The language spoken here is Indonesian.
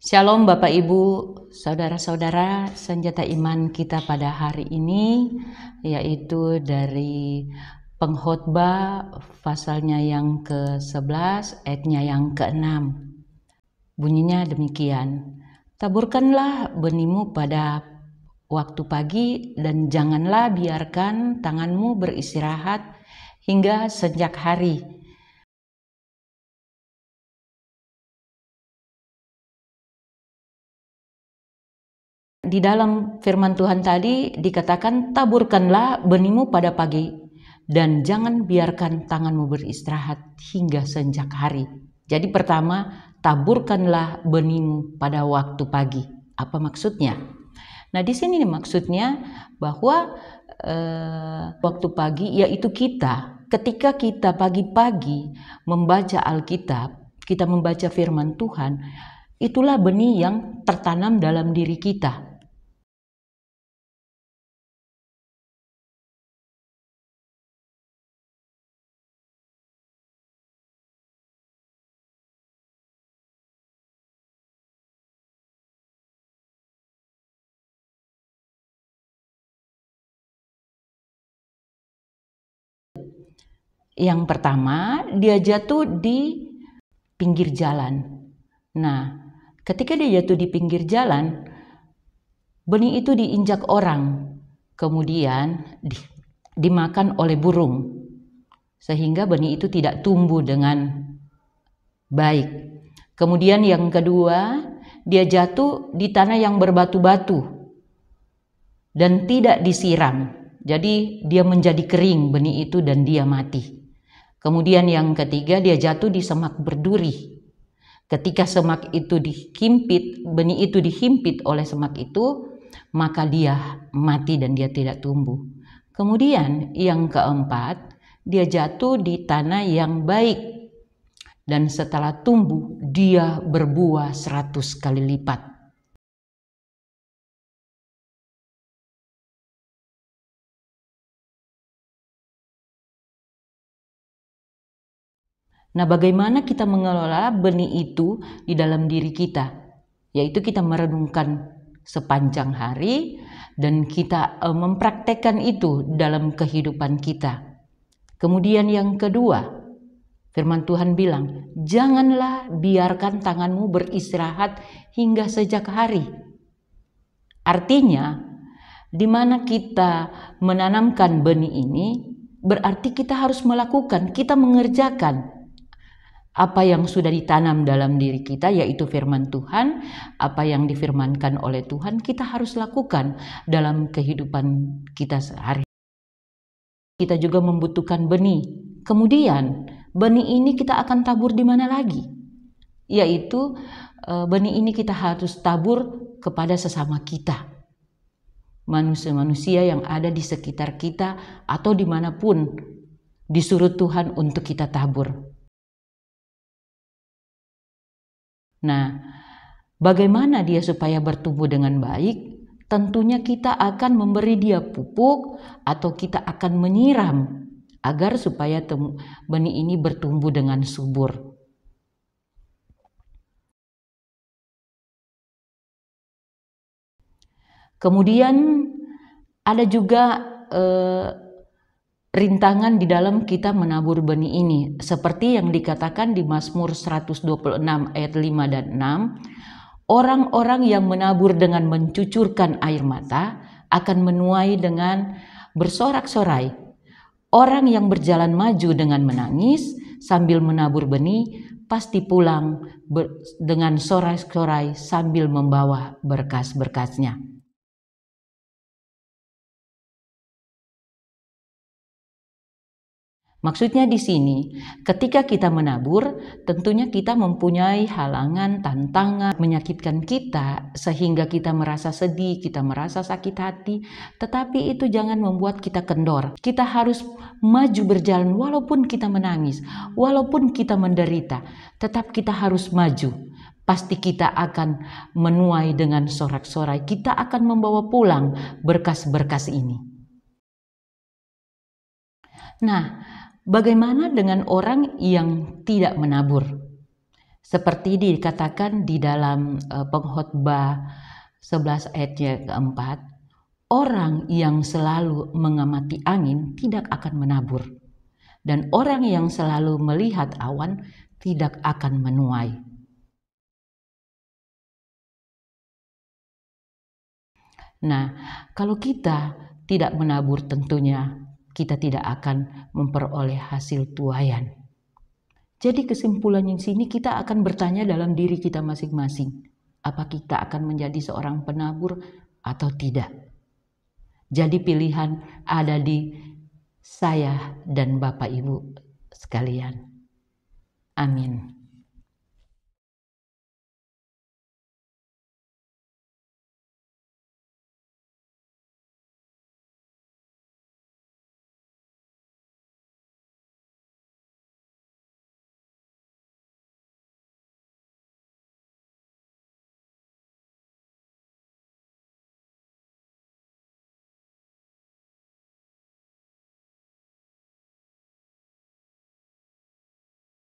Shalom Bapak Ibu, Saudara-saudara, senjata iman kita pada hari ini yaitu dari Pengkhotbah pasalnya yang ke-11 ayatnya yang ke-6. Bunyinya demikian, taburkanlah benihmu pada waktu pagi dan janganlah biarkan tanganmu beristirahat hingga senjak hari. Di dalam firman Tuhan tadi dikatakan taburkanlah benihmu pada pagi dan jangan biarkan tanganmu beristirahat hingga senjak hari. Jadi pertama, taburkanlah benihmu pada waktu pagi. Apa maksudnya? Nah, di sini maksudnya bahwa waktu pagi yaitu kita. Ketika kita pagi-pagi membaca Alkitab, kita membaca firman Tuhan, itulah benih yang tertanam dalam diri kita. Yang pertama, dia jatuh di pinggir jalan. Nah, ketika dia jatuh di pinggir jalan, benih itu diinjak orang, kemudian dimakan oleh burung, sehingga benih itu tidak tumbuh dengan baik. Kemudian yang kedua, dia jatuh di tanah yang berbatu-batu dan tidak disiram. Jadi dia menjadi kering benih itu dan dia mati. Kemudian yang ketiga, dia jatuh di semak berduri. Ketika semak itu dihimpit, benih itu dihimpit oleh semak itu, maka dia mati dan dia tidak tumbuh. Kemudian yang keempat, dia jatuh di tanah yang baik. Dan setelah tumbuh, dia berbuah 100 kali lipat. Nah, bagaimana kita mengelola benih itu di dalam diri kita? Yaitu kita merenungkan sepanjang hari dan kita mempraktekkan itu dalam kehidupan kita. Kemudian yang kedua, firman Tuhan bilang, janganlah biarkan tanganmu beristirahat hingga sejak hari. Artinya, di mana kita menanamkan benih ini, berarti kita harus melakukan, kita mengerjakan apa yang sudah ditanam dalam diri kita, yaitu firman Tuhan. Apa yang difirmankan oleh Tuhan kita harus lakukan dalam kehidupan kita sehari. Kita juga membutuhkan benih. Kemudian benih ini kita akan tabur di mana lagi? Yaitu benih ini kita harus tabur kepada sesama kita, manusia-manusia yang ada di sekitar kita atau dimanapun disuruh Tuhan untuk kita tabur. Nah, bagaimana dia supaya bertumbuh dengan baik? Tentunya kita akan memberi dia pupuk atau kita akan menyiram agar supaya benih ini bertumbuh dengan subur. Kemudian ada juga rintangan di dalam kita menabur benih ini, seperti yang dikatakan di Mazmur 126 ayat 5 dan 6, orang-orang yang menabur dengan mencucurkan air mata akan menuai dengan bersorak-sorai. Orang yang berjalan maju dengan menangis sambil menabur benih pasti pulang dengan sorai-sorai sambil membawa berkas-berkasnya. Maksudnya di sini, ketika kita menabur, tentunya kita mempunyai halangan, tantangan, menyakitkan kita, sehingga kita merasa sedih, kita merasa sakit hati, tetapi itu jangan membuat kita kendor. Kita harus maju berjalan walaupun kita menangis, walaupun kita menderita, tetap kita harus maju. Pasti kita akan menuai dengan sorak-sorai, kita akan membawa pulang berkas-berkas ini. Nah, bagaimana dengan orang yang tidak menabur? Seperti dikatakan di dalam Pengkhotbah 11 ayatnya keempat, orang yang selalu mengamati angin tidak akan menabur, dan orang yang selalu melihat awan tidak akan menuai. Nah, kalau kita tidak menabur, tentunya kita tidak akan memperoleh hasil tuaian. Jadi kesimpulan yang sini kita akan bertanya dalam diri kita masing-masing, apa kita akan menjadi seorang penabur atau tidak? Jadi pilihan ada di saya dan Bapak Ibu sekalian. Amin.